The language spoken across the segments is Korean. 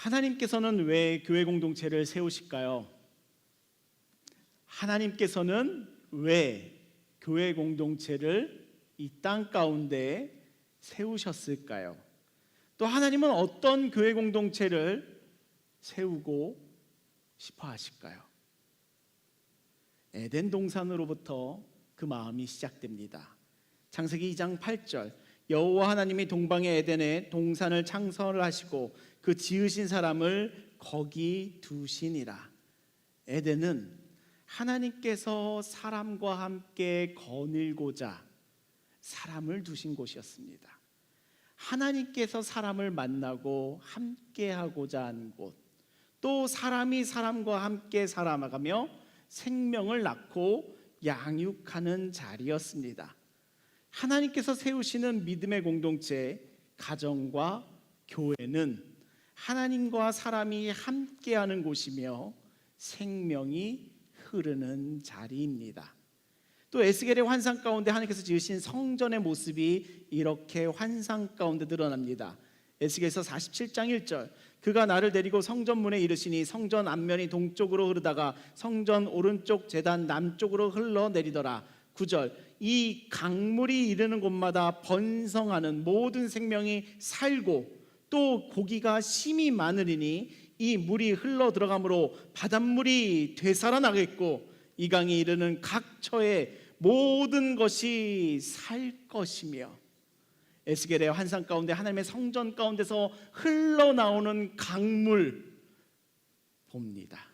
하나님께서는 왜 교회 공동체를 세우실까요? 하나님께서는 왜 교회 공동체를 이 땅 가운데 세우셨을까요? 또 하나님은 어떤 교회 공동체를 세우고 싶어 하실까요? 에덴 동산으로부터 그 마음이 시작됩니다. 창세기 2장 8절, 여호와 하나님이 동방의 에덴에 동산을 창설을 하시고 그 지으신 사람을 거기 두시니라. 에덴은 하나님께서 사람과 함께 거닐고자 사람을 두신 곳이었습니다. 하나님께서 사람을 만나고 함께하고자 한 곳, 또 사람이 사람과 함께 살아가며 생명을 낳고 양육하는 자리였습니다. 하나님께서 세우시는 믿음의 공동체, 가정과 교회는 하나님과 사람이 함께하는 곳이며 생명이 흐르는 자리입니다. 또 에스겔의 환상 가운데 하나님께서 지으신 성전의 모습이 이렇게 환상 가운데 드러납니다. 에스겔서 47장 1절, 그가 나를 데리고 성전문에 이르시니 성전 앞면이 동쪽으로 흐르다가 성전 오른쪽 제단 남쪽으로 흘러내리더라. 9절, 이 강물이 이르는 곳마다 번성하는 모든 생명이 살고 또 고기가 심이 많으리니 이 물이 흘러 들어가므로 바닷물이 되살아나겠고 이 강이 이르는 각 처에 모든 것이 살 것이며, 에스겔의 환상 가운데 하나님의 성전 가운데서 흘러나오는 강물 봅니다.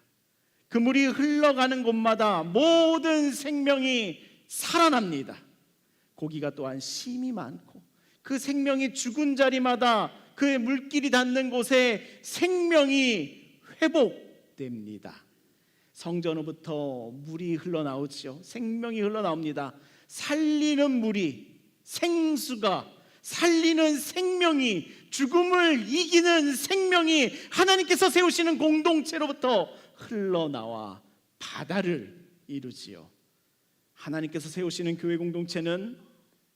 그 물이 흘러가는 곳마다 모든 생명이 살아납니다. 고기가 또한 심이 많고 그 생명이 죽은 자리마다 그의 물길이 닿는 곳에 생명이 회복됩니다. 성전으로부터 물이 흘러나오죠. 생명이 흘러나옵니다. 살리는 물이, 생수가, 살리는 생명이, 죽음을 이기는 생명이 하나님께서 세우시는 공동체로부터 흘러나와 바다를 이루지요. 하나님께서 세우시는 교회 공동체는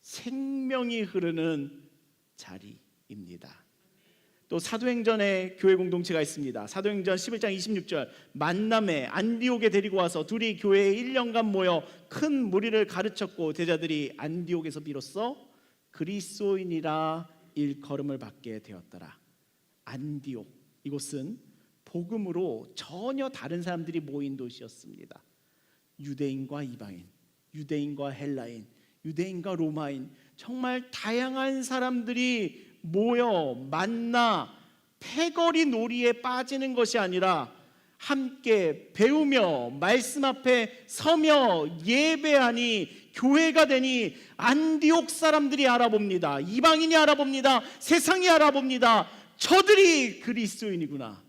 생명이 흐르는 자리입니다. 또 사도행전에 교회 공동체가 있습니다. 사도행전 11장 26절, 만남에 안디옥에 데리고 와서 둘이 교회에 1년간 모여 큰 무리를 가르쳤고 제자들이 안디옥에서 비로소 그리스도인이라 일컬음을 받게 되었더라. 안디옥, 이곳은 복음으로 전혀 다른 사람들이 모인 도시였습니다. 유대인과 이방인, 유대인과 헬라인, 유대인과 로마인, 정말 다양한 사람들이 모여 만나 패거리 놀이에 빠지는 것이 아니라 함께 배우며 말씀 앞에 서며 예배하니 교회가 되니 안디옥 사람들이 알아봅니다. 이방인이 알아봅니다. 세상이 알아봅니다. 저들이 그리스도인이구나.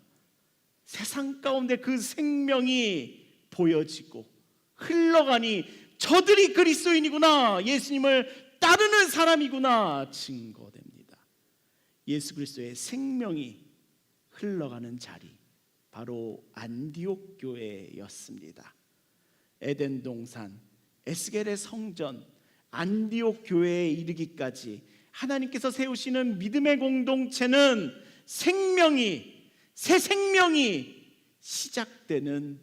세상 가운데 그 생명이 보여지고 흘러가니 저들이 그리스도인이구나, 예수님을 따르는 사람이구나 증거됩니다. 예수 그리스도의 생명이 흘러가는 자리, 바로 안디옥 교회였습니다. 에덴 동산, 에스겔의 성전, 안디옥 교회에 이르기까지 하나님께서 세우시는 믿음의 공동체는 생명이, 새 생명이 시작되는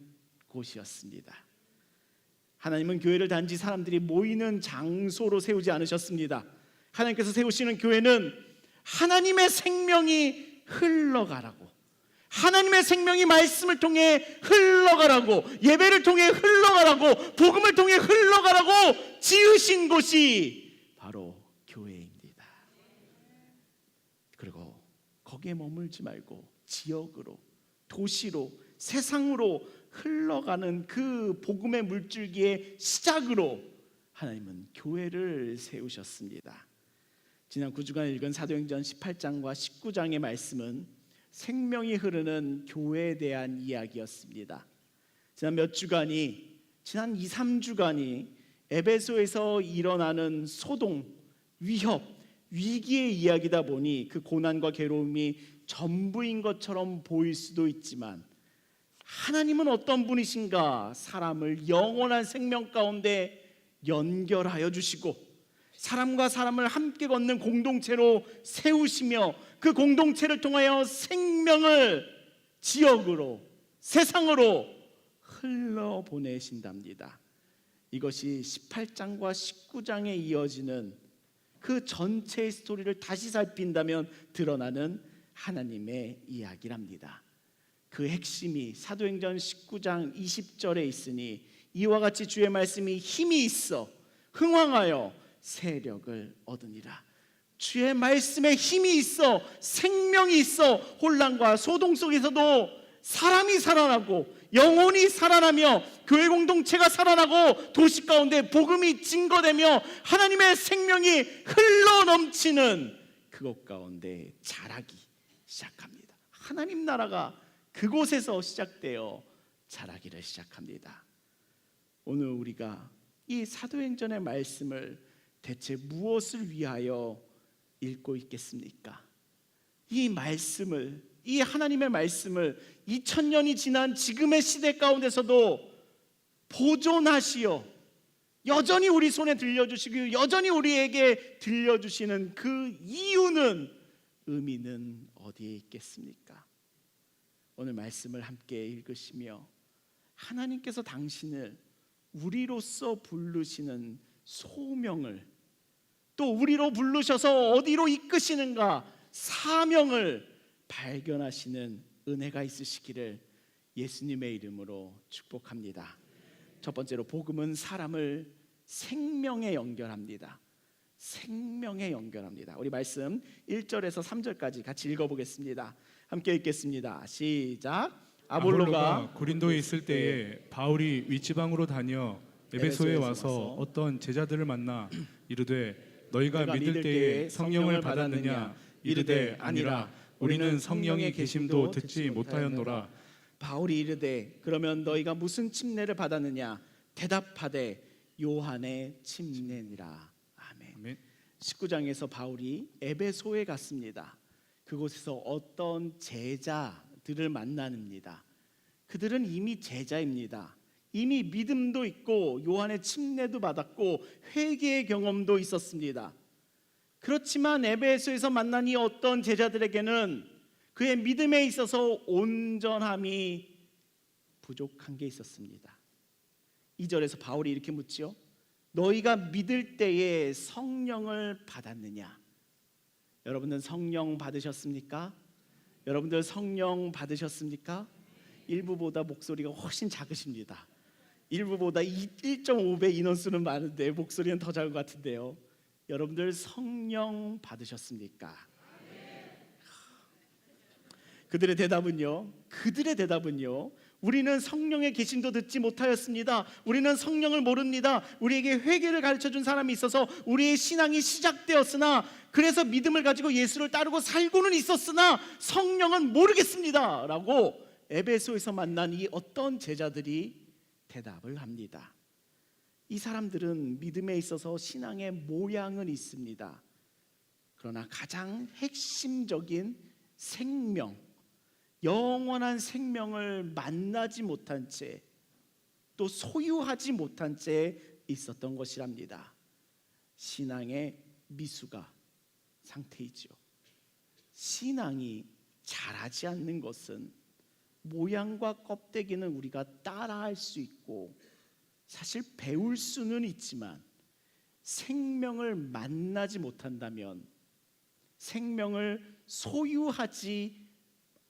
곳이었습니다. 하나님은 교회를 단지 사람들이 모이는 장소로 세우지 않으셨습니다. 하나님께서 세우시는 교회는 하나님의 생명이 흘러가라고, 하나님의 생명이 말씀을 통해 흘러가라고, 예배를 통해 흘러가라고, 복음을 통해 흘러가라고 지으신 곳이 바로 교회입니다. 그리고 거기에 머물지 말고 지역으로, 도시로, 세상으로 흘러가는 그 복음의 물줄기의 시작으로 하나님은 교회를 세우셨습니다. 지난 9주간 읽은 사도행전 18장과 19장의 말씀은 생명이 흐르는 교회에 대한 이야기였습니다. 지난 2, 3주간이 에베소에서 일어나는 소동, 위협, 위기의 이야기다 보니 그 고난과 괴로움이 전부인 것처럼 보일 수도 있지만 하나님은 어떤 분이신가? 사람을 영원한 생명 가운데 연결하여 주시고 사람과 사람을 함께 걷는 공동체로 세우시며 그 공동체를 통하여 생명을 지역으로, 세상으로 흘러보내신답니다. 이것이 18장과 19장에 이어지는 그 전체의 스토리를 다시 살핀다면 드러나는 하나님의 이야기랍니다. 그 핵심이 사도행전 19장 20절에 있으니 이와 같이 주의 말씀이 힘이 있어 흥왕하여 세력을 얻으니라. 주의 말씀에 힘이 있어, 생명이 있어, 혼란과 소동 속에서도 사람이 살아나고 영혼이 살아나며 교회 공동체가 살아나고 도시 가운데 복음이 증거되며 하나님의 생명이 흘러넘치는 그곳 가운데 자라기 시작합니다. 하나님 나라가 그곳에서 시작되어 자라기를 시작합니다. 오늘 우리가 이 사도행전의 말씀을 대체 무엇을 위하여 읽고 있겠습니까? 이 말씀을, 이 하나님의 말씀을 2000년이 지난 지금의 시대 가운데서도 보존하시어 여전히 우리 손에 들려주시고 여전히 우리에게 들려주시는 그 이유는, 의미는 어디에 있겠습니까? 오늘 말씀을 함께 읽으시며 하나님께서 당신을 우리로서 부르시는 소명을, 또 우리로 부르셔서 어디로 이끄시는가 사명을 발견하시는 은혜가 있으시기를 예수님의 이름으로 축복합니다. 첫 번째로, 복음은 사람을 생명에 연결합니다. 생명에 연결합니다. 우리 말씀 1절에서 3절까지 같이 읽어보겠습니다. 함께 읽겠습니다. 시작. 아볼로가 고린도에 있을 때에 바울이 윗지방으로 다녀 에베소에 와서 어떤 제자들을 만나 이르되 너희가 믿을 때에 성령을 받았느냐? 이르되 아니라 우리는 성령의 계심도 듣지 못하였노라. 바울이 이르되 그러면 너희가 무슨 침례를 받았느냐? 대답하되 요한의 침례니라. 아멘. 19장에서 바울이 에베소에 갔습니다. 그곳에서 어떤 제자들을 만납니다. 그들은 이미 제자입니다. 이미 믿음도 있고 요한의 침례도 받았고 회개의 경험도 있었습니다. 그렇지만 에베소에서 만난 이 어떤 제자들에게는 그의 믿음에 있어서 온전함이 부족한 게 있었습니다. 2절에서 바울이 이렇게 묻지요. 너희가 믿을 때에 성령을 받았느냐? 여러분들 성령 받으셨습니까? 여러분들 성령 받으셨습니까? 일부보다 목소리가 훨씬 작으십니다. 일부보다 1.5배 인원수는 많은데 목소리는 더 작은 것 같은데요. 여러분들 성령 받으셨습니까? 그들의 대답은요, 우리는 성령의 계심도 듣지 못하였습니다. 우리는 성령을 모릅니다. 우리에게 회개를 가르쳐준 사람이 있어서 우리의 신앙이 시작되었으나, 그래서 믿음을 가지고 예수를 따르고 살고는 있었으나 성령은 모르겠습니다 라고 에베소에서 만난 이 어떤 제자들이 대답을 합니다. 이 사람들은 믿음에 있어서 신앙의 모양은 있습니다. 그러나 가장 핵심적인 생명, 영원한 생명을 만나지 못한 채, 또 소유하지 못한 채 있었던 것이랍니다. 신앙의 미숙아 상태이죠. 신앙이 자라지 않는 것은 모양과 껍데기는 우리가 따라할 수 있고 사실 배울 수는 있지만 생명을 만나지 못한다면, 생명을 소유하지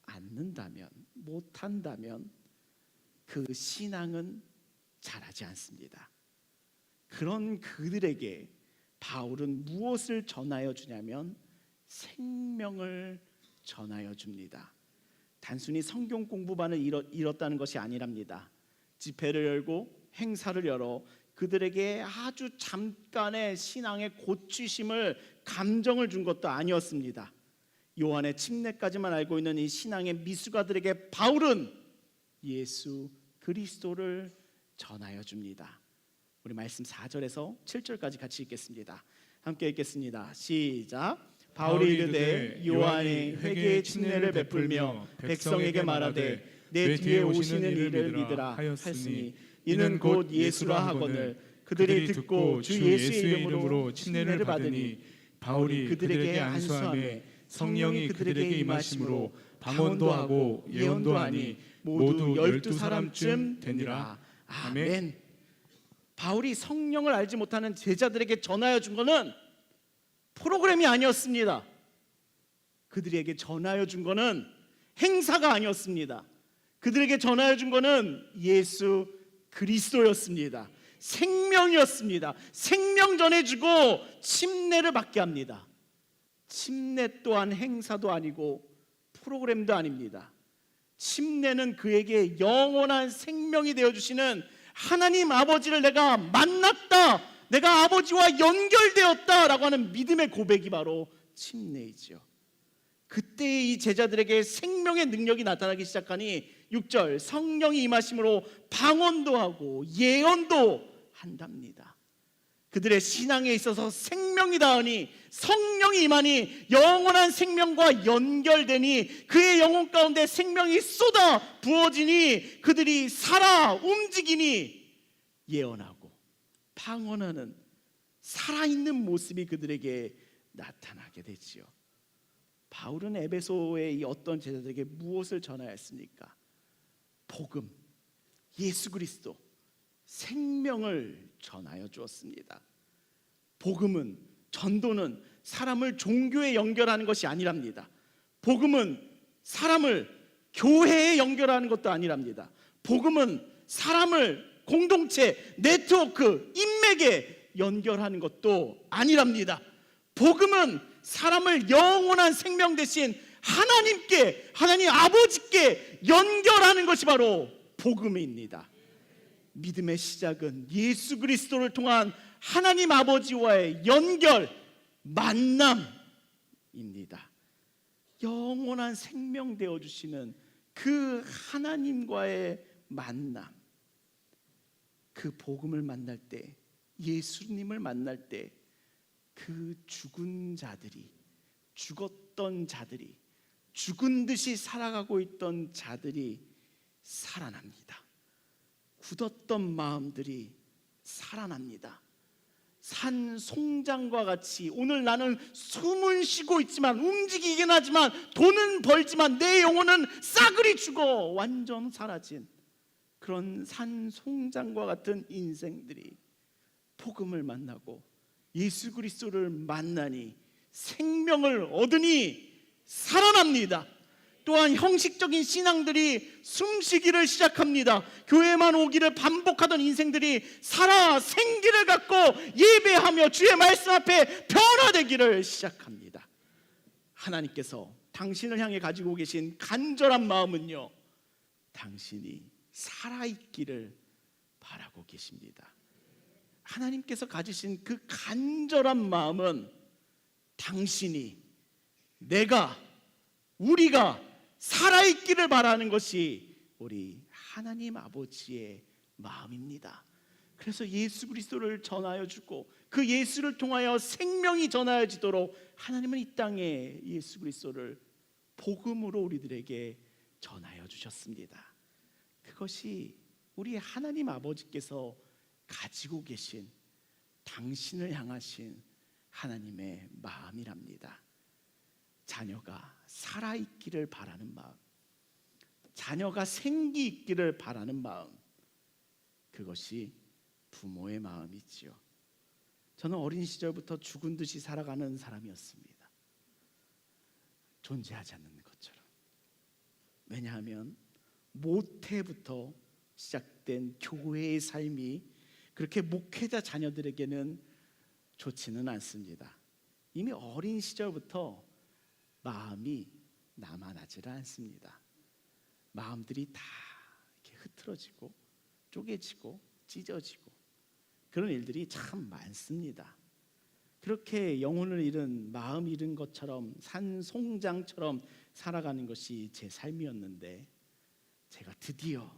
않는다면, 못한다면 그 신앙은 자라지 않습니다. 그런 그들에게 바울은 무엇을 전하여 주냐면 생명을 전하여 줍니다. 단순히 성경 공부만을 이뤘다는 것이 아니랍니다. 집회를 열고 행사를 열어 그들에게 아주 잠깐의 신앙의 고취심을, 감정을 준 것도 아니었습니다. 요한의 침례까지만 알고 있는 이 신앙의 미숙아들에게 바울은 예수 그리스도를 전하여 줍니다. 우리 말씀 4절에서 7절까지 같이 읽겠습니다. 함께 읽겠습니다. 시작. 바울이 이르되 요한이 회개의 침례를 베풀며 백성에게 말하되 내 뒤에 오시는 이를 믿으라 하였으니 이는 곧 예수라 하거늘 그들이 듣고 주 예수의 이름으로 침례를 받으니 바울이 그들에게 안수하며 성령이 그들에게 임하심으로 방언도 하고 예언도 하니 모두 12사람쯤 되니라. 아멘. 바울이 성령을 알지 못하는 제자들에게 전하여 준 것은 프로그램이 아니었습니다. 그들에게 전하여 준 것은 행사가 아니었습니다. 그들에게 전하여 준 것은 예수 그리스도였습니다. 생명이었습니다. 생명 전해주고 침례를 받게 합니다. 침례 또한 행사도 아니고 프로그램도 아닙니다. 침례는 그에게 영원한 생명이 되어주시는 하나님 아버지를 내가 만났다, 내가 아버지와 연결되었다라고 하는 믿음의 고백이 바로 침례이지요. 그때 이 제자들에게 생명의 능력이 나타나기 시작하니 6절 성령이 임하심으로 방언도 하고 예언도 한답니다. 그들의 신앙에 있어서 생명이 닿으니 성령이 임하니 영원한 생명과 연결되니 그의 영혼 가운데 생명이 쏟아 부어지니 그들이 살아 움직이니 예언하고 방언하는 살아있는 모습이 그들에게 나타나게 되지요. 바울은 에베소의 이 어떤 제자들에게 무엇을 전하였습니까? 복음, 예수 그리스도, 생명을 전하여 주었습니다. 복음은, 전도는 사람을 종교에 연결하는 것이 아니랍니다. 복음은 사람을 교회에 연결하는 것도 아니랍니다. 복음은 사람을 공동체, 네트워크, 인맥에 연결하는 것도 아니랍니다. 복음은 사람을 영원한 생명 대신 하나님께, 하나님 아버지께 연결하는 것이 바로 복음입니다. 믿음의 시작은 예수 그리스도를 통한 하나님 아버지와의 연결, 만남입니다. 영원한 생명 되어주시는 그 하나님과의 만남, 그 복음을 만날 때, 예수님을 만날 때 그 죽은 자들이, 죽었던 자들이, 죽은 듯이 살아가고 있던 자들이 살아납니다. 굳었던 마음들이 살아납니다. 산 송장과 같이 오늘 나는 숨은 쉬고 있지만 움직이긴 하지만 돈은 벌지만 내 영혼은 싸그리 죽어 완전 사라진 그런 산 송장과 같은 인생들이 복음을 만나고 예수 그리스도를 만나니 생명을 얻으니 살아납니다. 또한 형식적인 신앙들이 숨쉬기를 시작합니다. 교회만 오기를 반복하던 인생들이 살아 생기를 갖고 예배하며 주의 말씀 앞에 변화되기를 시작합니다. 하나님께서 당신을 향해 가지고 계신 간절한 마음은요, 당신이 살아있기를 바라고 계십니다. 하나님께서 가지신 그 간절한 마음은 당신이, 내가, 우리가 살아있기를 바라는 것이 우리 하나님 아버지의 마음입니다. 그래서 예수 그리스도를 전하여 주고 그 예수를 통하여 생명이 전하여지도록 하나님은 이 땅에 예수 그리스도를 복음으로 우리들에게 전하여 주셨습니다. 그것이 우리 하나님 아버지께서 가지고 계신 당신을 향하신 하나님의 마음이랍니다. 자녀가 살아있기를 바라는 마음, 자녀가 생기 있기를 바라는 마음, 그것이 부모의 마음이지요. 저는 어린 시절부터 죽은 듯이 살아가는 사람이었습니다. 존재하지 않는 것처럼. 왜냐하면 모태부터 시작된 교회의 삶이 그렇게 목회자 자녀들에게는 좋지는 않습니다. 이미 어린 시절부터 마음이 남아나지를 않습니다. 마음들이 다 이렇게 흐트러지고 쪼개지고 찢어지고 그런 일들이 참 많습니다. 그렇게 영혼을 잃은, 마음 잃은 것처럼 산송장처럼 살아가는 것이 제 삶이었는데, 제가 드디어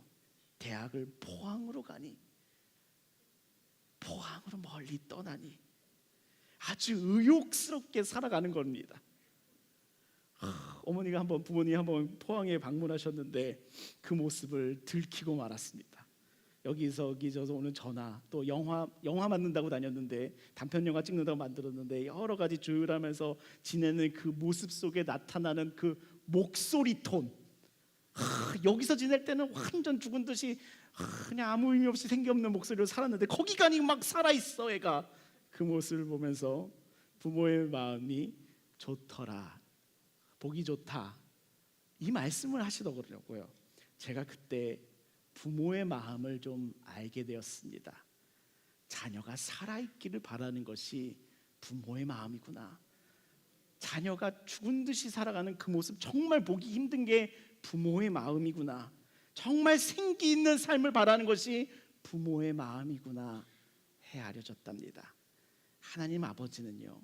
대학을 포항으로 가니, 포항으로 멀리 떠나니 아주 의욕스럽게 살아가는 겁니다. 어머니가 한번, 부모님이 한번 포항에 방문하셨는데 그 모습을 들키고 말았습니다. 여기저기서 오는 전화, 또 영화 만든다고 다녔는데 단편 영화 찍는다고 만들었는데 여러 가지 조율하면서 지내는 그 모습 속에 나타나는 그 목소리 톤. 여기서 지낼 때는 완전 죽은 듯이 그냥 아무 의미 없이 생기 없는 목소리로 살았는데 거기 가니 막 살아 있어. 애가 그 모습을 보면서 부모의 마음이 좋더라, 보기 좋다, 이 말씀을 하시더라고요. 제가 그때 부모의 마음을 좀 알게 되었습니다. 자녀가 살아있기를 바라는 것이 부모의 마음이구나. 자녀가 죽은 듯이 살아가는 그 모습 정말 보기 힘든 게 부모의 마음이구나. 정말 생기 있는 삶을 바라는 것이 부모의 마음이구나 헤아려졌답니다. 하나님 아버지는요,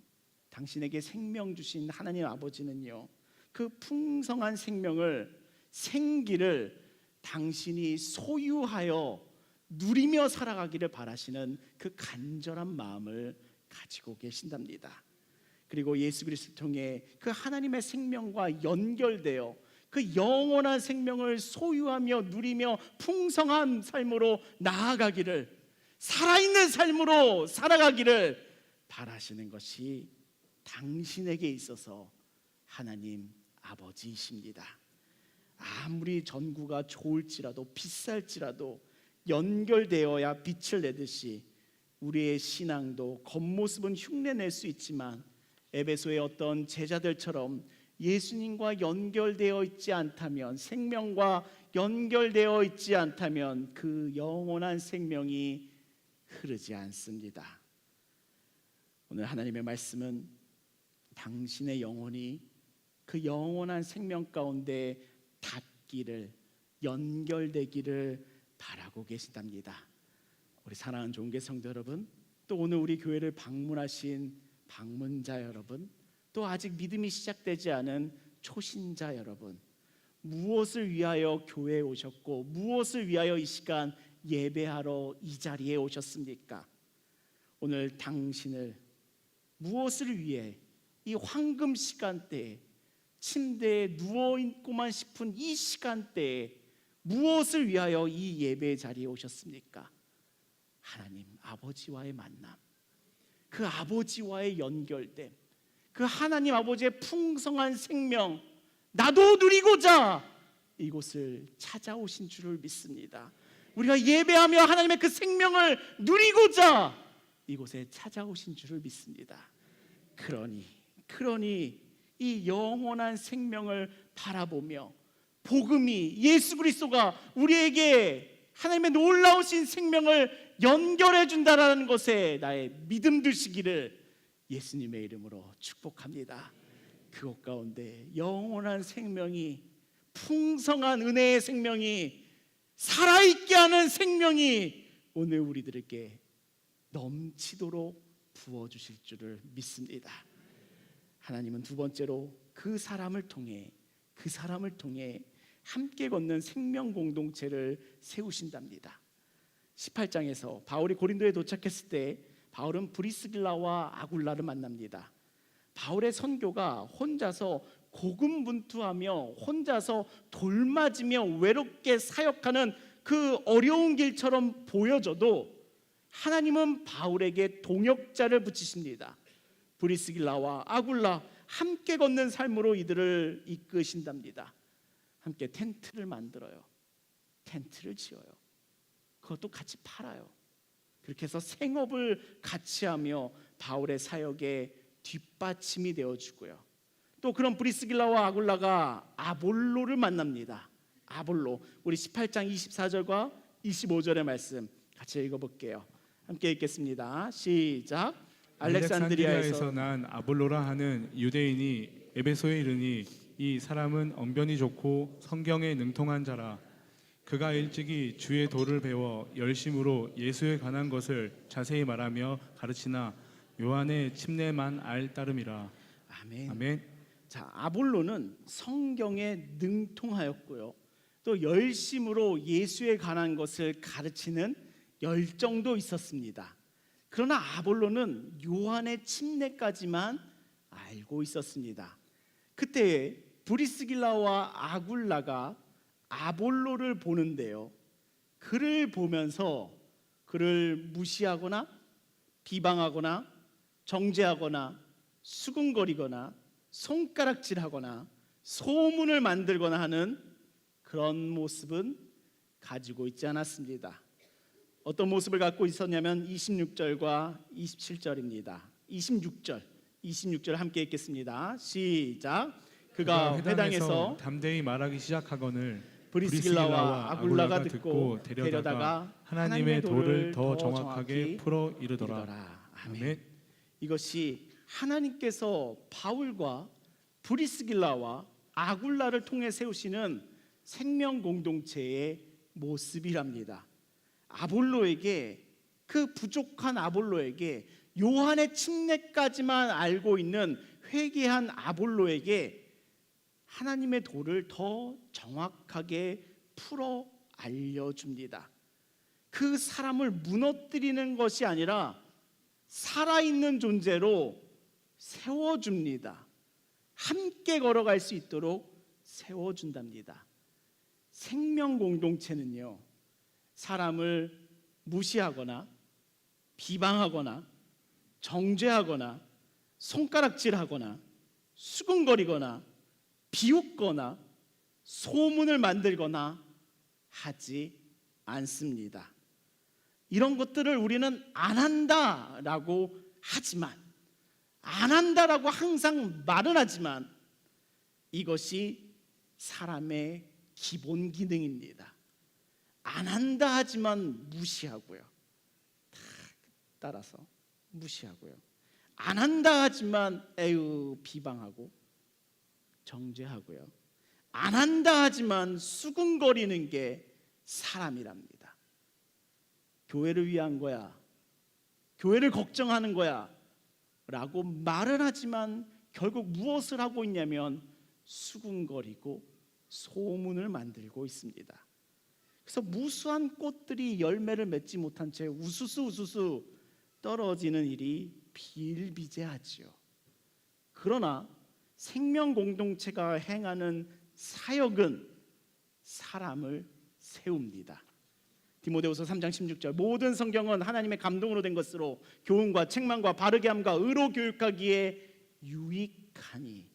당신에게 생명 주신 하나님 아버지는요, 그 풍성한 생기를 당신이 소유하여 누리며 살아가기를 바라시는 그 간절한 마음을 가지고 계신답니다. 그리고 예수 그리스도를 통해 그 하나님의 생명과 연결되어 그 영원한 생명을 소유하며 누리며 풍성한 삶으로 나아가기를, 살아있는 삶으로 살아가기를 바라시는 것이 당신에게 있어서 하나님 아버지이십니다. 아무리 전구가 좋을지라도 비쌀지라도 연결되어야 빛을 내듯이 우리의 신앙도 겉모습은 흉내낼 수 있지만 에베소의 어떤 제자들처럼 예수님과 연결되어 있지 않다면, 생명과 연결되어 있지 않다면 그 영원한 생명이 흐르지 않습니다. 오늘 하나님의 말씀은 당신의 영혼이 그 영원한 생명 가운데 닿기를, 연결되기를 바라고 계시답니다. 우리 사랑하는 종교 성도 여러분, 또 오늘 우리 교회를 방문하신 방문자 여러분, 또 아직 믿음이 시작되지 않은 초신자 여러분, 무엇을 위하여 교회에 오셨고 무엇을 위하여 이 시간 예배하러 이 자리에 오셨습니까? 오늘 당신을 무엇을 위해 이 황금 시간대에 침대에 누워있고만 싶은 이 시간대에 무엇을 위하여 이 예배 자리에 오셨습니까? 하나님 아버지와의 만남, 그 아버지와의 연결됨, 그 하나님 아버지의 풍성한 생명 나도 누리고자 이곳을 찾아오신 줄을 믿습니다. 우리가 예배하며 하나님의 그 생명을 누리고자 이곳에 찾아오신 줄을 믿습니다. 그러니 이 영원한 생명을 바라보며 복음이, 예수 그리스도가 우리에게 하나님의 놀라우신 생명을 연결해 준다라는 것에 나의 믿음 드시기를 예수님의 이름으로 축복합니다. 그곳 가운데 영원한 생명이, 풍성한 은혜의 생명이, 살아있게 하는 생명이 오늘 우리들에게 넘치도록 부어주실 줄을 믿습니다. 하나님은 두 번째로 그 사람을 통해 함께 걷는 생명 공동체를 세우신답니다. 18장에서 바울이 고린도에 도착했을 때 바울은 브리스길라와 아굴라를 만납니다. 바울의 선교가 혼자서 고군분투하며 혼자서 돌맞으며 외롭게 사역하는 그 어려운 길처럼 보여져도 하나님은 바울에게 동역자를 붙이십니다. 브리스길라와 아굴라 함께 걷는 삶으로 이들을 이끄신답니다. 함께 텐트를 만들어요. 텐트를 지어요. 그것도 같이 팔아요. 그렇게 해서 생업을 같이 하며 바울의 사역에 뒷받침이 되어주고요. 또 그런 브리스길라와 아굴라가 아볼로를 만납니다. 아볼로, 우리 18장 24절과 25절의 말씀 같이 읽어볼게요. 함께 읽겠습니다. 시작. 알렉산드리아에서 난 아볼로라 하는 유대인이 에베소에 이르니 이 사람은 언변이 좋고 성경에 능통한 자라. 그가 일찍이 주의 도를 배워 열심으로 예수에 관한 것을 자세히 말하며 가르치나 요한의 침례만 알 따름이라. 아멘. 아멘. 자, 아볼로는 성경에 능통하였고요, 또 열심으로 예수에 관한 것을 가르치는 열정도 있었습니다. 그러나 아볼로는 요한의 침례까지만 알고 있었습니다. 그때 브리스길라와 아굴라가 아볼로를 보는데요, 그를 보면서 그를 무시하거나 비방하거나 정죄하거나 수군거리거나 손가락질하거나 소문을 만들거나 하는 그런 모습은 가지고 있지 않았습니다. 어떤 모습을 갖고 있었냐면 26절과 27절입니다. 26절 함께 읽겠습니다. 시작. 그가 회당에서 담대히 말하기 시작하거늘 브리스길라와 아굴라가 듣고 데려다가 하나님의 도를 더 정확하게 풀어 이르더라. 아멘. 이것이 하나님께서 바울과 브리스길라와 아굴라를 통해 세우시는 생명 공동체의 모습이랍니다. 아볼로에게, 그 부족한 아볼로에게, 요한의 침례까지만 알고 있는 회개한 아볼로에게 하나님의 도를 더 정확하게 풀어 알려줍니다. 그 사람을 무너뜨리는 것이 아니라 살아있는 존재로 세워줍니다. 함께 걸어갈 수 있도록 세워준답니다. 생명 공동체는요, 사람을 무시하거나 비방하거나 정죄하거나 손가락질하거나 수군거리거나 비웃거나 소문을 만들거나 하지 않습니다. 이런 것들을 우리는 안 한다라고 하지만, 안 한다라고 항상 말은 하지만, 이것이 사람의 기본 기능입니다. 안 한다 하지만 무시하고요. 다 따라서 무시하고요. 안 한다 하지만 에휴 비방하고 정죄하고요. 안 한다 하지만 수군거리는 게 사람이랍니다. 교회를 위한 거야, 교회를 걱정하는 거야 라고 말은 하지만 결국 무엇을 하고 있냐면 수군거리고 소문을 만들고 있습니다. 그래서 무수한 꽃들이 열매를 맺지 못한 채 우수수 떨어지는 일이 비일비재하지요. 그러나 생명 공동체가 행하는 사역은 사람을 세웁니다. 디모데후서 3장 16절, 모든 성경은 하나님의 감동으로 된 것으로 교훈과 책망과 바르게 함과 의로 교육하기에 유익하니.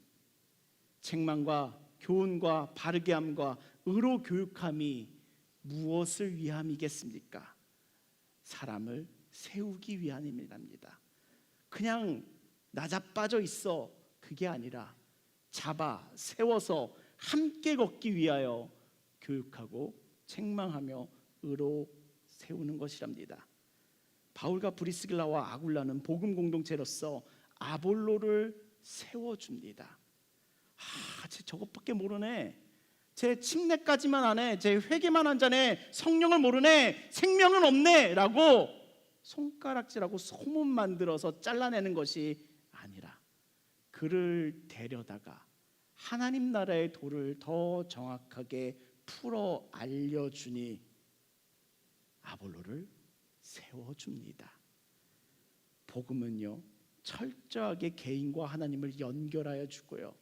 책망과 교훈과 바르게 함과 의로 교육함이 무엇을 위함이겠습니까? 사람을 세우기 위함입니다. 그냥 나자빠져 있어, 그게 아니라 잡아 세워서 함께 걷기 위하여 교육하고 책망하며 의로 세우는 것이랍니다. 바울과 브리스길라와 아굴라는 복음 공동체로서 아볼로를 세워줍니다. 쟤 저것밖에 모르네, 쟤 침례까지만 하네, 쟤 회개만 한 자네, 성령을 모르네, 생명은 없네 라고 손가락질하고 소문 만들어서 잘라내는 것이 아니라 그를 데려다가 하나님 나라의 도를 더 정확하게 풀어 알려주니 아볼로를 세워줍니다. 복음은요, 철저하게 개인과 하나님을 연결하여 주고요,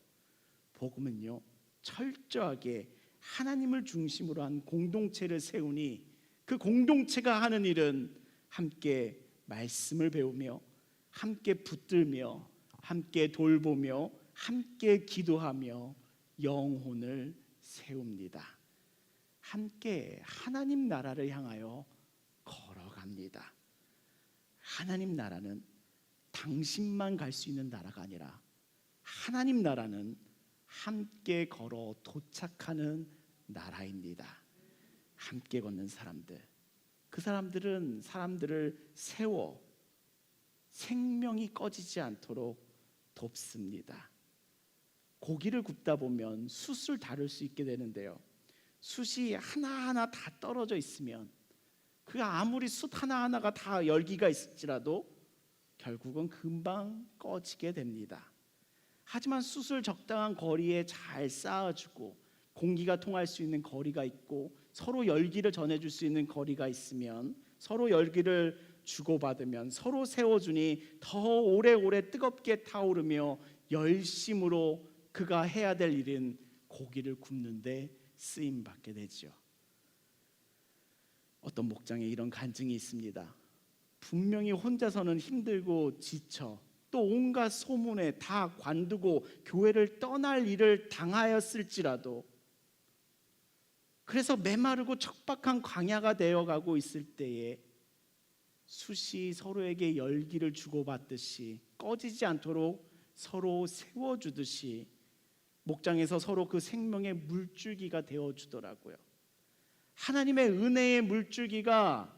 복음은요, 철저하게 하나님을 중심으로 한 공동체를 세우니 그 공동체가 하는 일은 함께 말씀을 배우며 함께 붙들며 함께 돌보며 함께 기도하며 영혼을 세웁니다. 함께 하나님 나라를 향하여 걸어갑니다. 하나님 나라는 당신만 갈 수 있는 나라가 아니라 하나님 나라는 함께 걸어 도착하는 나라입니다. 함께 걷는 사람들, 그 사람들은 사람들을 세워 생명이 꺼지지 않도록 돕습니다. 고기를 굽다 보면 숯을 다룰 수 있게 되는데요, 숯이 하나하나 다 떨어져 있으면 그 아무리 숯 하나하나가 다 열기가 있을지라도 결국은 금방 꺼지게 됩니다. 하지만 숯을 적당한 거리에 잘 쌓아주고 공기가 통할 수 있는 거리가 있고 서로 열기를 전해줄 수 있는 거리가 있으면, 서로 열기를 주고받으면 서로 세워주니 더 오래오래 뜨겁게 타오르며 열심으로 그가 해야 될 일은 고기를 굽는데 쓰임받게 되죠. 어떤 목장에 이런 간증이 있습니다. 분명히 혼자서는 힘들고 지쳐 또 온갖 소문에 다 관두고 교회를 떠날 일을 당하였을지라도, 그래서 메마르고 척박한 광야가 되어가고 있을 때에 숯이 서로에게 열기를 주고받듯이 꺼지지 않도록 서로 세워주듯이 목장에서 서로 그 생명의 물줄기가 되어주더라고요. 하나님의 은혜의 물줄기가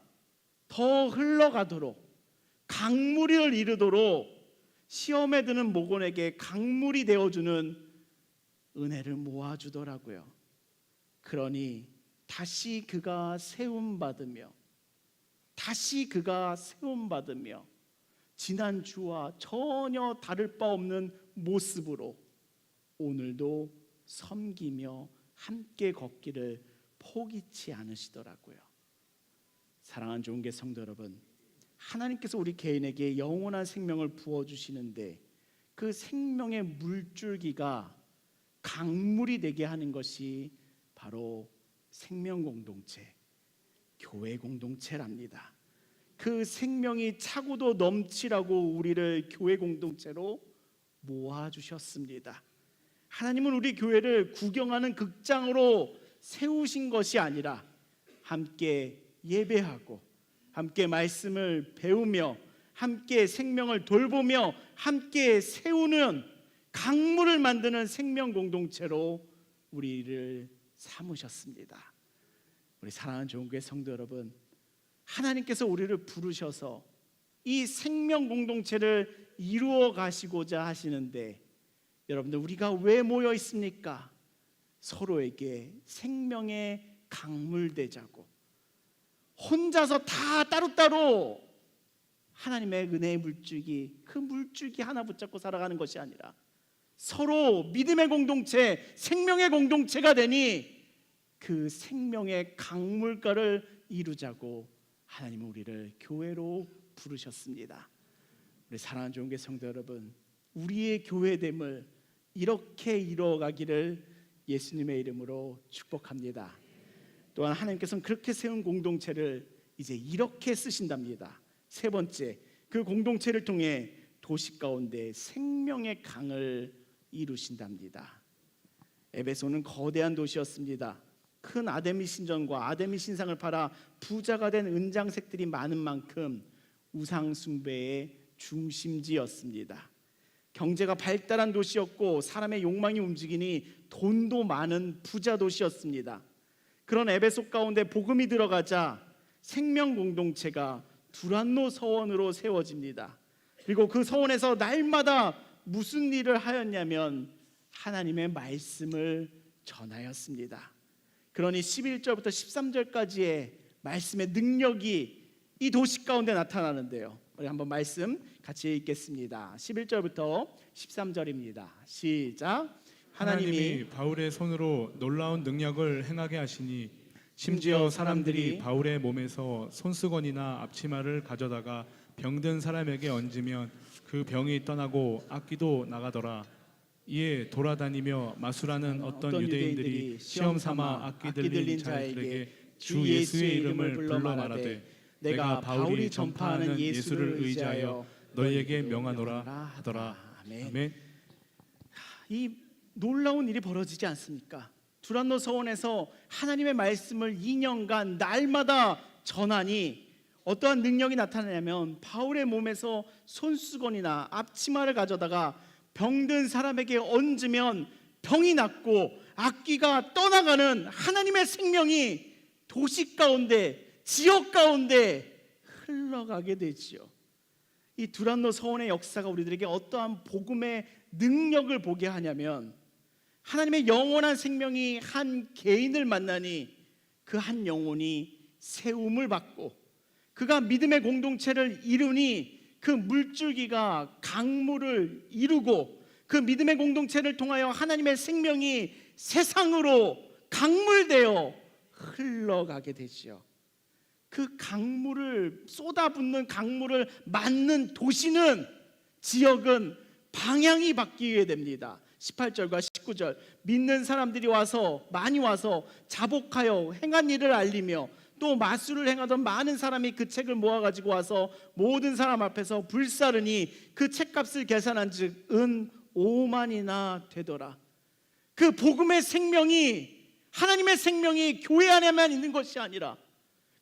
더 흘러가도록, 강물을 이루도록 시험에 드는 목원에게 강물이 되어주는 은혜를 모아주더라고요. 그러니 다시 그가 세움받으며 지난주와 전혀 다를 바 없는 모습으로 오늘도 섬기며 함께 걷기를 포기치 않으시더라고요. 사랑하는 좋은교회 성도 여러분, 하나님께서 우리 개인에게 영원한 생명을 부어주시는데 그 생명의 물줄기가 강물이 되게 하는 것이 바로 생명공동체, 교회 공동체랍니다. 그 생명이 차고도 넘치라고 우리를 교회 공동체로 모아주셨습니다. 하나님은 우리 교회를 구경하는 극장으로 세우신 것이 아니라 함께 예배하고 함께 말씀을 배우며 함께 생명을 돌보며 함께 세우는 강물을 만드는 생명 공동체로 우리를 삼으셨습니다. 우리 사랑하는 좋은교회 성도 여러분, 하나님께서 우리를 부르셔서 이 생명 공동체를 이루어 가시고자 하시는데, 여러분들 우리가 왜 모여 있습니까? 서로에게 생명의 강물 되자고, 혼자서 다 따로따로 하나님의 은혜의 물줄기, 그 물줄기 하나 붙잡고 살아가는 것이 아니라 서로 믿음의 공동체, 생명의 공동체가 되니 그 생명의 강물가를 이루자고 하나님은 우리를 교회로 부르셨습니다. 우리 사랑하는 좋은교회 성도 여러분, 우리의 교회됨을 이렇게 이루어가기를 예수님의 이름으로 축복합니다. 또한 하나님께서는 그렇게 세운 공동체를 이제 이렇게 쓰신답니다. 세 번째, 그 공동체를 통해 도시 가운데 생명의 강을 이루신답니다. 에베소는 거대한 도시였습니다. 큰 아데미 신전과 아데미 신상을 팔아 부자가 된 은장색들이 많은 만큼 우상 숭배의 중심지였습니다. 경제가 발달한 도시였고 사람의 욕망이 움직이니 돈도 많은 부자 도시였습니다. 그런 에베소 가운데 복음이 들어가자 생명 공동체가 두란노 서원으로 세워집니다. 그리고 그 서원에서 날마다 무슨 일을 하였냐면 하나님의 말씀을 전하였습니다. 그러니 11절부터 13절까지의 말씀의 능력이 이 도시 가운데 나타나는데요. 우리 한번 말씀 같이 읽겠습니다. 11절부터 13절입니다. 시작. 하나님이 바울의 손으로 놀라운 능력을 행하게 하시니 심지어 사람들이 바울의 몸에서 손수건이나 앞치마를 가져다가 병든 사람에게 얹으면 그 병이 떠나고 악기도 나가더라. 이에 돌아다니며 마술하는 어떤 유대인들이 시험 삼아 악기 들린 자에게 주 예수의 이름을 불러 말하되 내가 바울이 전파하는 예수를 의지하여 너희에게 명하노라 하더라. 아멘. 이 놀라운 일이 벌어지지 않습니까? 두란노 서원에서 하나님의 말씀을 2년간 날마다 전하니 어떠한 능력이 나타나냐면 바울의 몸에서 손수건이나 앞치마를 가져다가 병든 사람에게 얹으면 병이 낫고 악귀가 떠나가는 하나님의 생명이 도시 가운데, 지역 가운데 흘러가게 되지요. 이 두란노 서원의 역사가 우리들에게 어떠한 복음의 능력을 보게 하냐면 하나님의 영원한 생명이 한 개인을 만나니 그 한 영혼이 세움을 받고 그가 믿음의 공동체를 이루니 그 물줄기가 강물을 이루고 그 믿음의 공동체를 통하여 하나님의 생명이 세상으로 강물되어 흘러가게 되지요. 그 강물을 쏟아붓는 강물을 맞는 도시는, 지역은 방향이 바뀌게 됩니다. 18절과 19절, 믿는 사람들이 많이 와서 자복하여 행한 일을 알리며 또 마술을 행하던 많은 사람이 그 책을 모아가지고 와서 모든 사람 앞에서 불사르니 그 책값을 계산한 즉 은 5만이나 되더라. 그 복음의 생명이, 하나님의 생명이 교회 안에만 있는 것이 아니라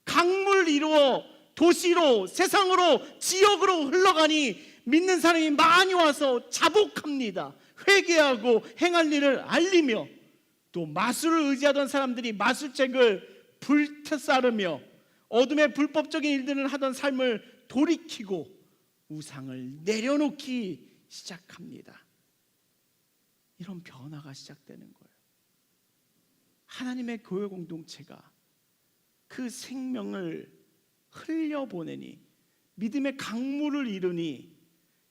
강물 이루어 도시로, 세상으로, 지역으로 흘러가니 믿는 사람이 많이 와서 자복합니다. 회개하고 행할 일을 알리며, 또 마술을 의지하던 사람들이 마술책을 불태사르며 어둠의 불법적인 일들을 하던 삶을 돌이키고 우상을 내려놓기 시작합니다. 이런 변화가 시작되는 거예요. 하나님의 교회 공동체가 그 생명을 흘려보내니, 믿음의 강물을 이루니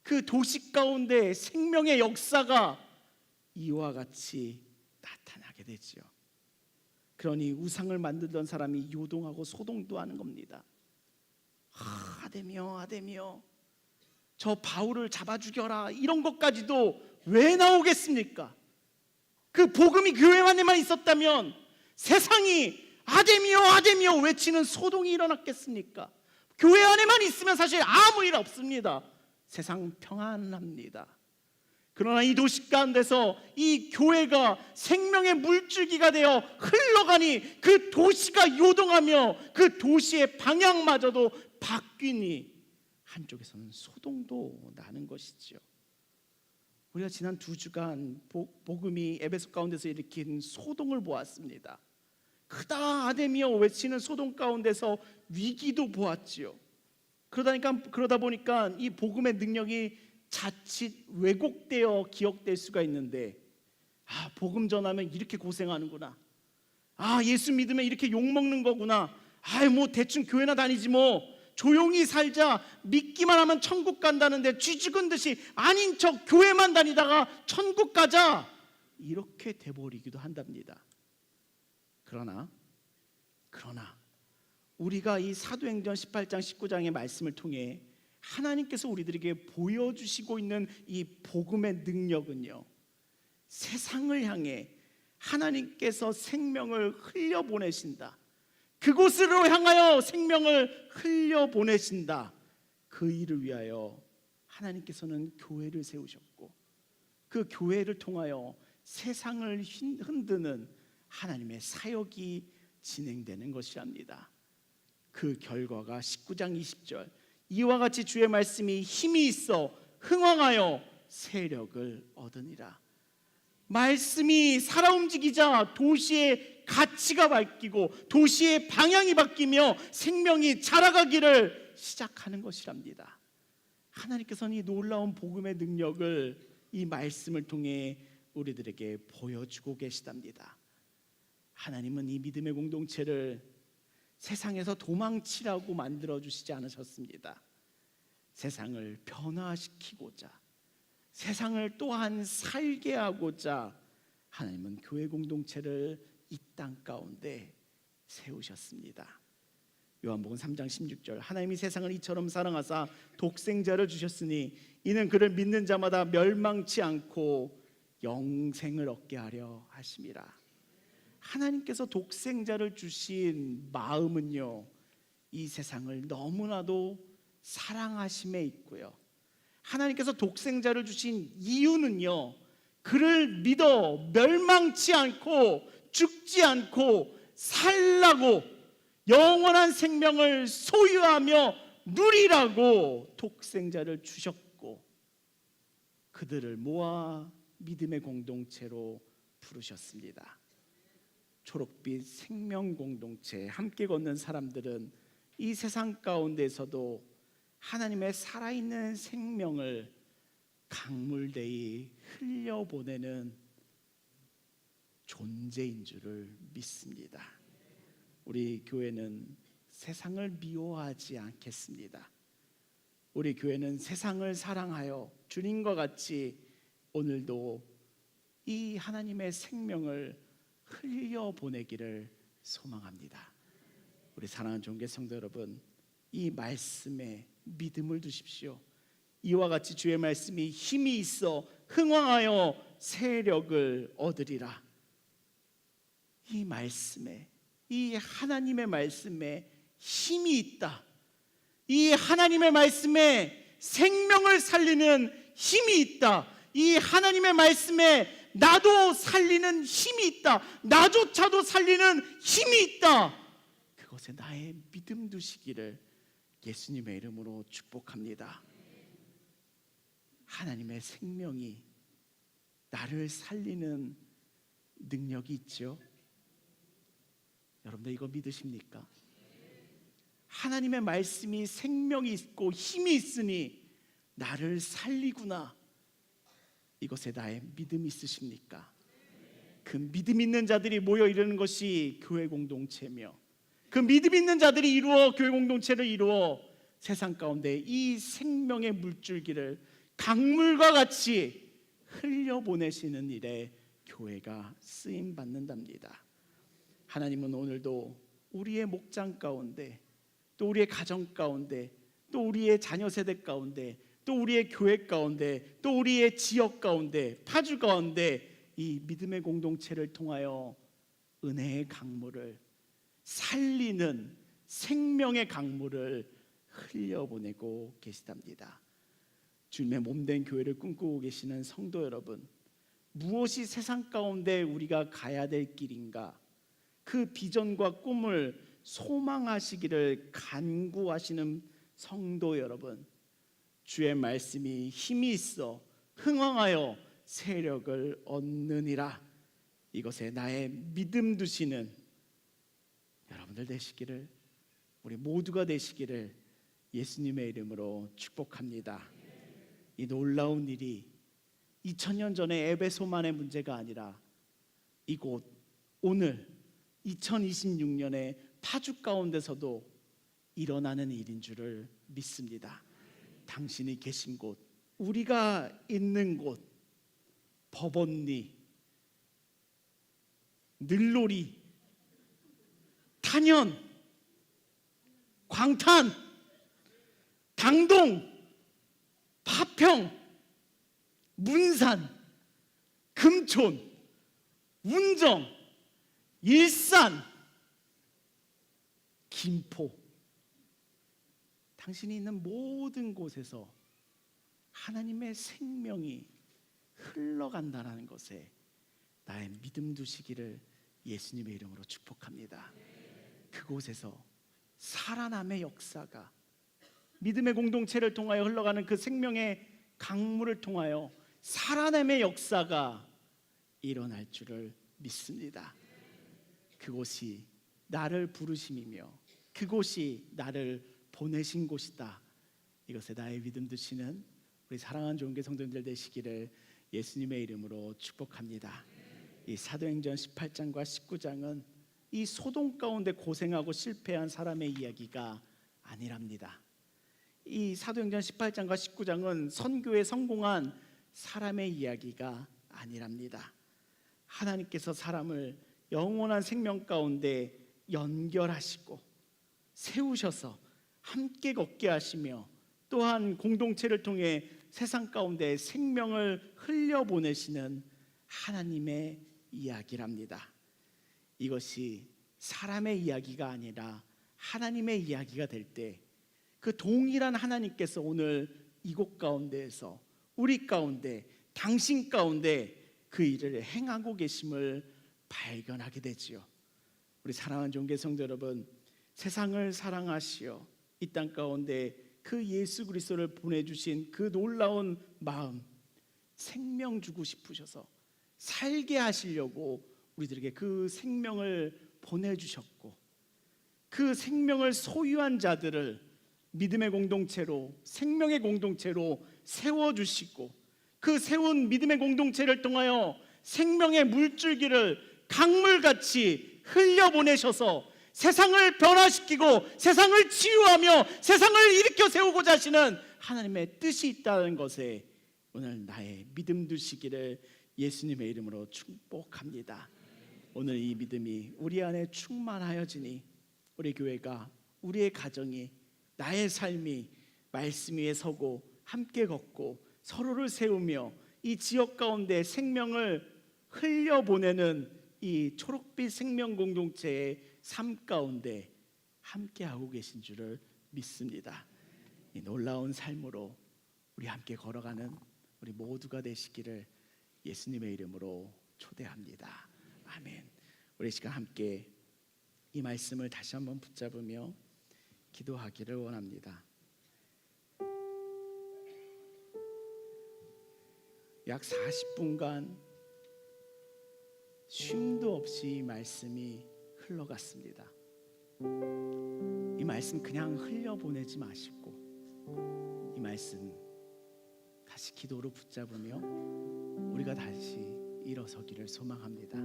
그 도시 가운데 생명의 역사가 이와 같이 나타나게 되지요. 그러니 우상을 만들던 사람이 요동하고 소동도 하는 겁니다. 아데미여 저 바울을 잡아 죽여라, 이런 것까지도 왜 나오겠습니까? 그 복음이 교회 안에만 있었다면 세상이 아데미여 외치는 소동이 일어났겠습니까? 교회 안에만 있으면 사실 아무 일 없습니다. 세상 평안합니다. 그러나 이 도시 가운데서 이 교회가 생명의 물줄기가 되어 흘러가니 그 도시가 요동하며 그 도시의 방향마저도 바뀌니 한쪽에서는 소동도 나는 것이지요. 우리가 지난 2주간 복음이 에베소 가운데서 일으킨 소동을 보았습니다. 크다 아데미여 외치는 소동 가운데서 위기도 보았지요. 그러다 보니까 이 복음의 능력이 자칫 왜곡되어 기억될 수가 있는데, 복음 전하면 이렇게 고생하는구나, 예수 믿으면 이렇게 욕먹는 거구나, 뭐 대충 교회나 다니지 뭐, 조용히 살자, 믿기만 하면 천국 간다는데 쥐 죽은 듯이 아닌 척 교회만 다니다가 천국 가자, 이렇게 돼버리기도 한답니다. 그러나 우리가 이 사도행전 18장 19장의 말씀을 통해 하나님께서 우리들에게 보여주시고 있는 이 복음의 능력은요, 세상을 향해 하나님께서 생명을 흘려보내신다, 그곳으로 향하여 생명을 흘려보내신다, 그 일을 위하여 하나님께서는 교회를 세우셨고 그 교회를 통하여 세상을 흔드는 하나님의 사역이 진행되는 것이랍니다. 그 결과가 19장 20절, 이와 같이 주의 말씀이 힘이 있어 흥왕하여 세력을 얻으니라. 말씀이 살아 움직이자 도시의 가치가 바뀌고 도시의 방향이 바뀌며 생명이 자라가기를 시작하는 것이랍니다. 하나님께서는 이 놀라운 복음의 능력을 이 말씀을 통해 우리들에게 보여주고 계시답니다. 하나님은 이 믿음의 공동체를 세상에서 도망치라고 만들어주시지 않으셨습니다. 세상을 변화시키고자, 세상을 또한 살게 하고자 하나님은 교회 공동체를 이 땅 가운데 세우셨습니다. 요한복음 3장 16절, 하나님이 세상을 이처럼 사랑하사 독생자를 주셨으니 이는 그를 믿는 자마다 멸망치 않고 영생을 얻게 하려 하심이라. 하나님께서 독생자를 주신 마음은요, 이 세상을 너무나도 사랑하심에 있고요, 하나님께서 독생자를 주신 이유는요, 그를 믿어 멸망치 않고 죽지 않고 살라고, 영원한 생명을 소유하며 누리라고 독생자를 주셨고 그들을 모아 믿음의 공동체로 부르셨습니다. 초록빛 생명 공동체 함께 걷는 사람들은 이 세상 가운데서도 하나님의 살아있는 생명을 강물대이 흘려보내는 존재인 줄을 믿습니다. 우리 교회는 세상을 미워하지 않겠습니다. 우리 교회는 세상을 사랑하여 주님과 같이 오늘도 이 하나님의 생명을 흘려보내기를 소망합니다. 우리 사랑하는 종교 성도 여러분, 이 말씀에 믿음을 두십시오. 이와 같이 주의 말씀이 힘이 있어 흥왕하여 세력을 얻으리라. 이 말씀에 이 하나님의 말씀에 힘이 있다. 이 하나님의 말씀에 생명을 살리는 힘이 있다. 이 하나님의 말씀에 나도 살리는 힘이 있다. 나조차도 살리는 힘이 있다. 그것에 나의 믿음 두시기를 예수님의 이름으로 축복합니다. 하나님의 생명이 나를 살리는 능력이 있죠. 여러분들 이거 믿으십니까? 하나님의 말씀이 생명이 있고 힘이 있으니 나를 살리구나. 이것에 나의 믿음이 있으십니까? 그 믿음 있는 자들이 모여 이루는 것이 교회 공동체며, 그 믿음 있는 자들이 이루어 교회 공동체를 이루어 세상 가운데 이 생명의 물줄기를 강물과 같이 흘려보내시는 일에 교회가 쓰임 받는답니다. 하나님은 오늘도 우리의 목장 가운데, 또 우리의 가정 가운데, 또 우리의 자녀 세대 가운데, 또 우리의 교회 가운데, 또 우리의 지역 가운데, 파주 가운데 이 믿음의 공동체를 통하여 은혜의 강물을, 살리는 생명의 강물을 흘려보내고 계시답니다. 주님의 몸된 교회를 꿈꾸고 계시는 성도 여러분, 무엇이 세상 가운데 우리가 가야 될 길인가, 그 비전과 꿈을 소망하시기를 간구하시는 성도 여러분, 주의 말씀이 힘이 있어 흥왕하여 세력을 얻느니라. 이것에 나의 믿음 두시는 여러분들 되시기를, 우리 모두가 되시기를 예수님의 이름으로 축복합니다. 이 놀라운 일이 2000년 전에 에베소만의 문제가 아니라 이곳 오늘 2026년에 파주 가운데서도 일어나는 일인 줄을 믿습니다. 당신이 계신 곳, 우리가 있는 곳, 법원리, 늘놀이, 탄현, 광탄, 당동, 파평, 문산, 금촌, 운정, 일산, 김포, 당신이 있는 모든 곳에서 하나님의 생명이 흘러간다는 것에 나의 믿음 두시기를 예수님의 이름으로 축복합니다. 그곳에서 살아남의 역사가, 믿음의 공동체를 통하여 흘러가는 그 생명의 강물을 통하여 살아남의 역사가 일어날 줄을 믿습니다. 그곳이 나를 부르심이며 그곳이 나를 보내신 곳이다. 이것에 나의 믿음 두시는 우리 사랑하는 좋은교회 성도님들 되시기를 예수님의 이름으로 축복합니다. 이 사도행전 18장과 19장은 이 소동 가운데 고생하고 실패한 사람의 이야기가 아니랍니다. 이 사도행전 18장과 19장은 선교에 성공한 사람의 이야기가 아니랍니다. 하나님께서 사람을 영원한 생명 가운데 연결하시고 세우셔서 함께 걷게 하시며 또한 공동체를 통해 세상 가운데 생명을 흘려보내시는 하나님의 이야기랍니다. 이것이 사람의 이야기가 아니라 하나님의 이야기가 될 때 그 동일한 하나님께서 오늘 이곳 가운데에서 우리 가운데, 당신 가운데 그 일을 행하고 계심을 발견하게 되지요. 우리 사랑하는 종교 성도 여러분, 세상을 사랑하시어 이 땅 가운데 그 예수 그리스도를 보내주신 그 놀라운 마음, 생명 주고 싶으셔서 살게 하시려고 우리들에게 그 생명을 보내주셨고, 그 생명을 소유한 자들을 믿음의 공동체로, 생명의 공동체로 세워주시고, 그 세운 믿음의 공동체를 통하여 생명의 물줄기를 강물같이 흘려보내셔서 세상을 변화시키고 세상을 치유하며 세상을 일으켜 세우고자 하시는 하나님의 뜻이 있다는 것에 오늘 나의 믿음 두시기를 예수님의 이름으로 축복합니다. 오늘 이 믿음이 우리 안에 충만하여지니 우리 교회가, 우리의 가정이, 나의 삶이 말씀 위에 서고 함께 걷고 서로를 세우며 이 지역 가운데 생명을 흘려보내는 이 초록빛 생명 공동체의 삶 가운데 함께하고 계신 줄을 믿습니다. 이 놀라운 삶으로 우리 함께 걸어가는 우리 모두가 되시기를 예수님의 이름으로 초대합니다. 아멘. 우리 시간 함께 이 말씀을 다시 한번 붙잡으며 기도하기를 원합니다. 약 40분간 쉼도 없이 이 말씀이 흘러갔습니다. 이 말씀 그냥 흘려보내지 마시고 이 말씀 다시 기도로 붙잡으며 우리가 다시 일어서기를 소망합니다.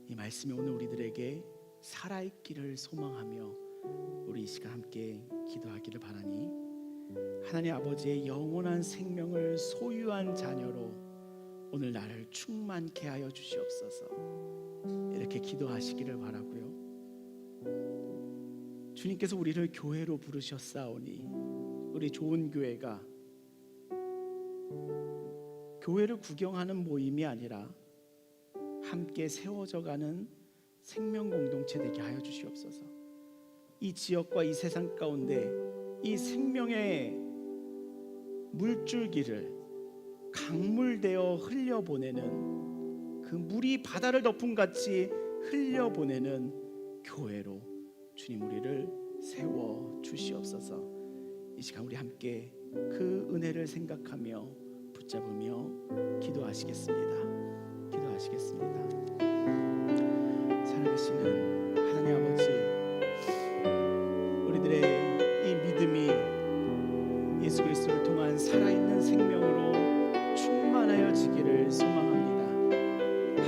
이 말씀이 오늘 우리들에게 살아있기를 소망하며 우리 이 시간 함께 기도하기를 바라니 하나님 아버지의 영원한 생명을 소유한 자녀로 오늘 나를 충만케 하여 주시옵소서. 이렇게 기도하시기를 바라고요. 주님께서 우리를 교회로 부르셨사오니 우리 좋은 교회가 교회를 구경하는 모임이 아니라 함께 세워져가는 생명 공동체 되게 하여 주시옵소서. 이 지역과 이 세상 가운데 이 생명의 물줄기를 강물되어 흘려보내는 그 물이 바다를 덮은 같이 흘려보내는 교회로 주님 우리를 세워 주시옵소서. 이 시간 우리 함께 그 은혜를 생각하며 붙잡으며 기도하시겠습니다. 기도하시겠습니다. 살아계시는 하나님 아버지, 우리들의 이 믿음이 예수 그리스도를 통한 살아있는 생명으로 충만하여지기를 소망합니다.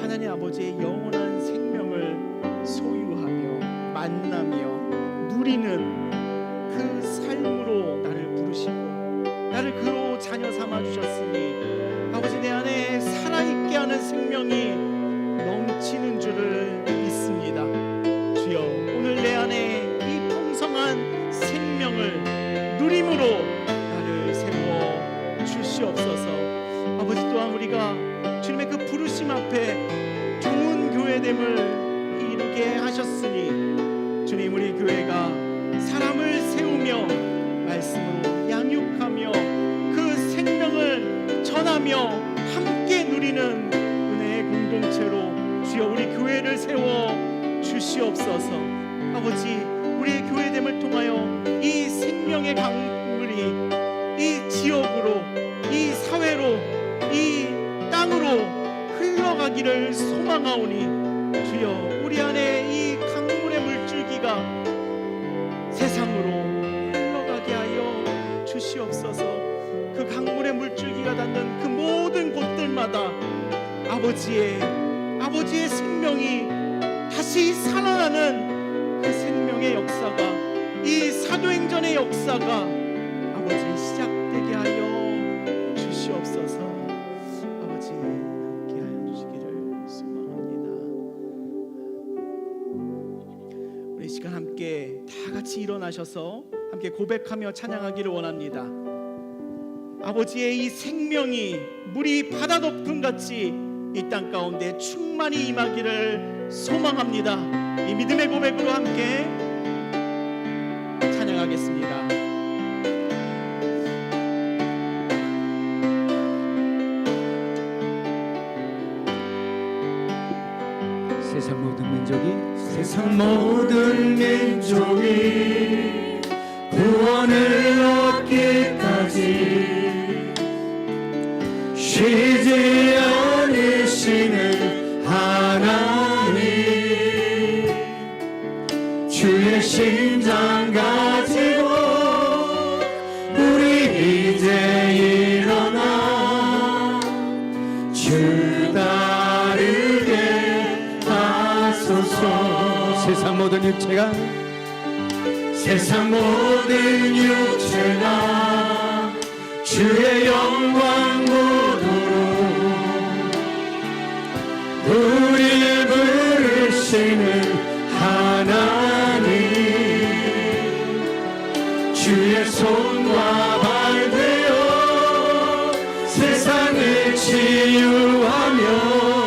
하나님 아버지의 영원한 생명을 소유하며 만나며 누리는 그 삶으로 나를 부르시고 나를 그로 자녀 삼아 주셨으니 아버지 내 안에 살아있게 하는 생명이 넘치는 줄을 믿습니다. 주여 오늘 내 안에 이 풍성한 생명을 누림으로 나를 세워 주시옵소서. 아버지 또한 우리가 주님의 그 부르심 앞에 좋은 교회됨을 이루게 하셨으니 주님 우리 교회가 사람을 세우며 말씀으로 양육하며 그 생명을 전하며 함께 누리는 은혜의 공동체로 주여 우리 교회를 세워 주시옵소서. 아버지 우리의 교회됨을 통하여 이 생명의 강물이 이 지역으로 이 사회로 이 땅으로 흘러가기를 소망하오니 주여 우리 안에 이 강물의 물줄기가 세상으로 흘러가게 하여 주시옵소서. 그 강물의 물줄기가 닿는 그 모든 곳들마다 아버지의 생명이 다시 살아나는 그 생명의 역사가 이 사도행전의 역사가 아버지 시작되게 하여 주시옵소서. 아버지 함께 하여 주시기를 소망합니다. 우리 이 시간 함께 다 같이 일어나셔서 함께 고백하며 찬양하기를 원합니다. 아버지의 이 생명이 물이 바다 덮음 같이 이 땅 가운데 충만히 임하기를 소망합니다. 이 믿음의 고백으로 함께 찬양하겠습니다. 세상 모든 민족이 구원을 얻기까지 쉬지 않으시는 하나님, 주의 심장 가지고 우리 이제 일어나 주 따르게 하소서. 세상 모든 육체가 주의 영광 보도록 우리를 부르시는 하나님, 주의 손과 발 되어 세상을 치유하며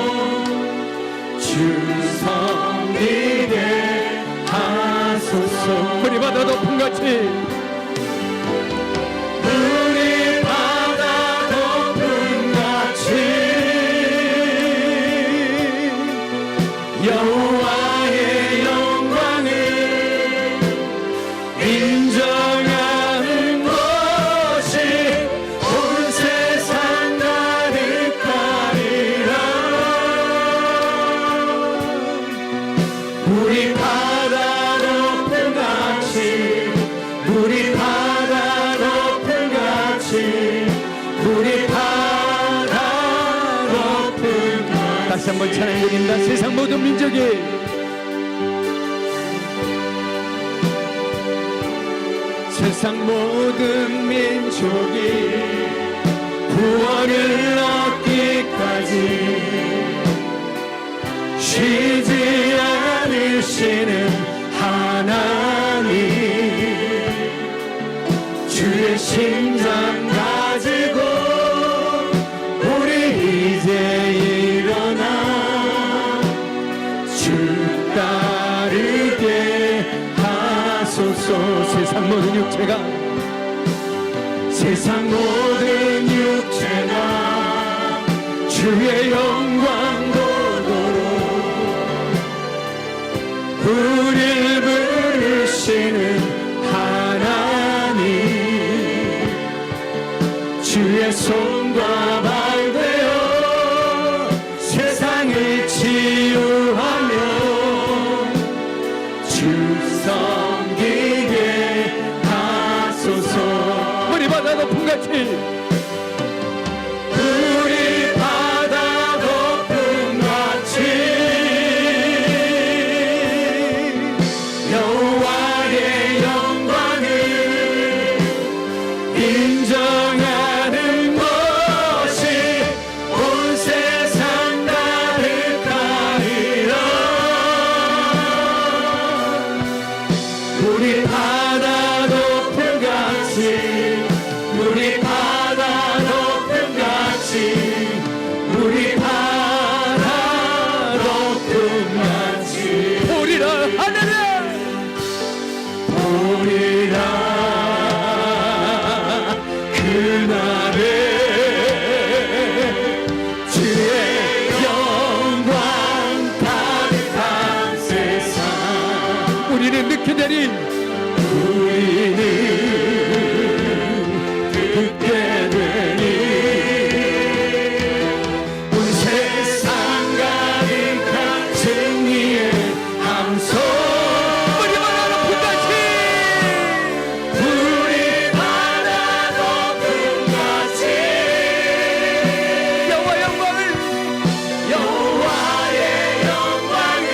주 섬기게 하소서. 우리 바다 높음같이 우리 바다 높음같이 여호와의 영광을 인정하는 것이 온 세상 가득하리라. 우리 바다 높음같이 우리 바다 높음같이 우리 바다 높음같이. 다시 한번 찬양 드립니다. 세상 모든 민족이 세상 모든 민족이 구원을 얻기까지 쉬지 않으시는 하나님, 주의 심장 가지고 우리 이제 일어나 주 따르게 하소서. 세상 모든 육체가 세상 모든 육체가 주의 영광 보도록 우리를 부르시는 하나님, 주의 손과 발 되어 세상을 치유하며 주 섬기게 하소서. 우리 바다 높음같이 우리 바다 높음같이 여호와의 영광을 인정하는 것이 온 세상 가득하리라. 우리 바다 높음같이 우리 바다 높음같이 우리 바다 높음같이 보리라 하늘에 보리라. 그날에 주의 영광 가득한 세상 우리는 늦게 되리 우리는 듣게 되니 온 세상 가득한 승리의 함성. 우리 바다 높음같이 우리 바다 높음같이 여호와 영광을 여호와의 영광을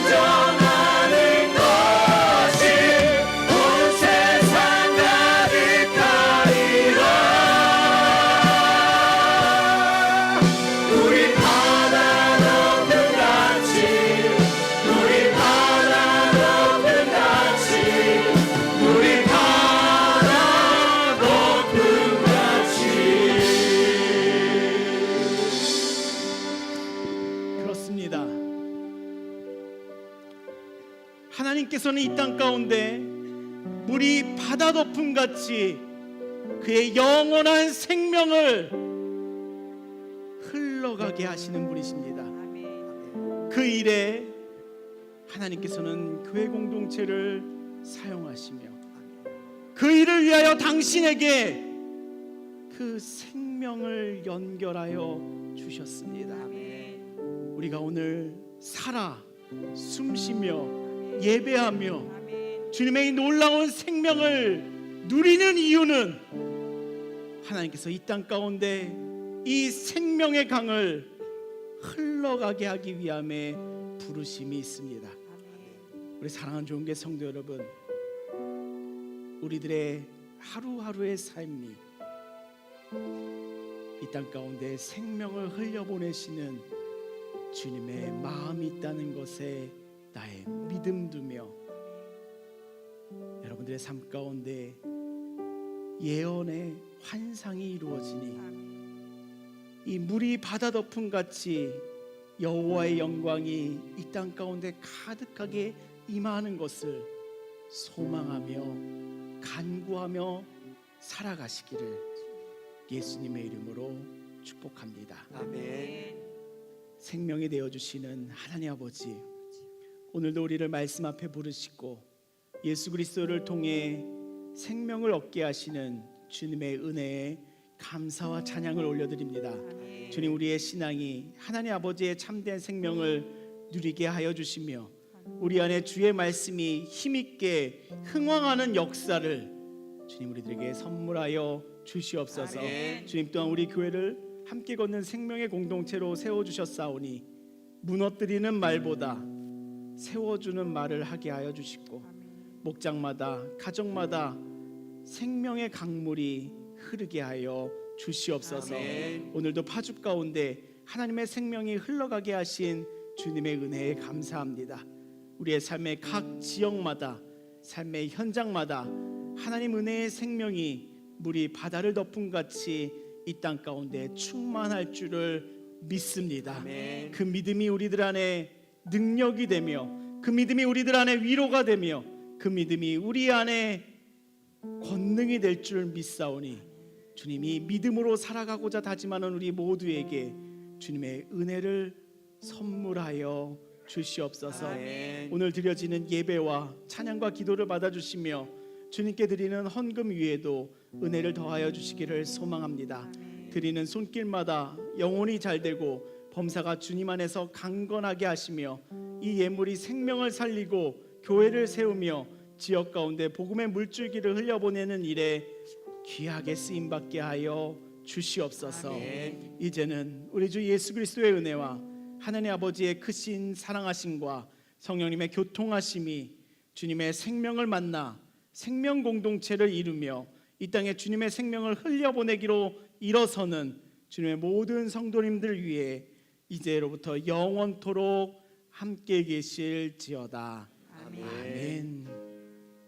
인정하는 것이 온 세상 가득하리라. 우리 바다 높음같이 우리 바다 높음같이 우리 바다 높음같이. 그렇습니다. 하나님께서는 이 땅 가운데 물이 바다 높음 같이 그의 영원한 생명을 흘러가게 하시는 분이십니다. 그 일에 하나님께서는 교회 공동체를 사용하시며 그 일을 위하여 당신에게 그 생명을 연결하여 주셨습니다. 우리가 오늘 살아 숨쉬며 예배하며 주님의 이 놀라운 생명을 누리는 이유는 하나님께서 이 땅 가운데 이 생명의 강을 흘러가게 하기 위함에 부르심이 있습니다. 우리 사랑하는 좋은게 성도 여러분, 우리들의 하루하루의 삶이 이 땅 가운데 생명을 흘려보내시는 주님의 마음이 있다는 것에 나의 믿음 두며 여러분들의 삶 가운데 예언의 환상이 이루어지니 이 물이 바다 덮음 같이 여호와의 영광이 이 땅 가운데 가득하게 임하는 것을 소망하며 간구하며 살아가시기를 예수님의 이름으로 축복합니다. 아멘. 생명이 되어주시는 하나님 아버지, 오늘도 우리를 말씀 앞에 부르시고 예수 그리스도를 통해 생명을 얻게 하시는 주님의 은혜에 감사와 찬양을 올려드립니다. 주님, 우리의 신앙이 하나님 아버지의 참된 생명을 누리게 하여 주시며 우리 안에 주의 말씀이 힘있게 흥왕하는 역사를 주님 우리들에게 선물하여 주시옵소서. 아멘. 주님 또한 우리 교회를 함께 걷는 생명의 공동체로 세워주셨사오니 무너뜨리는 말보다 세워주는 말을 하게 하여 주시고 목장마다 가정마다 생명의 강물이 흐르게 하여 주시옵소서. 아멘. 오늘도 파죽 가운데 하나님의 생명이 흘러가게 하신 주님의 은혜에 감사합니다. 우리의 삶의 각 지역마다 삶의 현장마다 하나님 은혜의 생명이 물이 바다를 덮은 같이 이 땅 가운데 충만할 줄을 믿습니다. 아멘. 그 믿음이 우리들 안에 능력이 되며 그 믿음이 우리들 안에 위로가 되며 그 믿음이 우리 안에 권능이 될 줄 믿사오니 주님이 믿음으로 살아가고자 다짐하는 우리 모두에게 주님의 은혜를 선물하여 주시옵소서. 아멘. 오늘 드려지는 예배와 찬양과 기도를 받아주시며 주님께 드리는 헌금 위에도 은혜를 더하여 주시기를 소망합니다. 드리는 손길마다 영혼이 잘되고 범사가 주님 안에서 강건하게 하시며 이 예물이 생명을 살리고 교회를 세우며 지역 가운데 복음의 물줄기를 흘려보내는 일에 귀하게 쓰임받게 하여 주시옵소서. 아멘. 이제는 우리 주 예수 그리스도의 은혜와 하나님 아버지의 크신 사랑하심과 성령님의 교통하심이 주님의 생명을 만나 생명 공동체를 이루며 이 땅에 주님의 생명을 흘려보내기로 일어서는 주님의 모든 성도님들 위해 이제로부터 영원토록 함께 계실지어다. 아멘.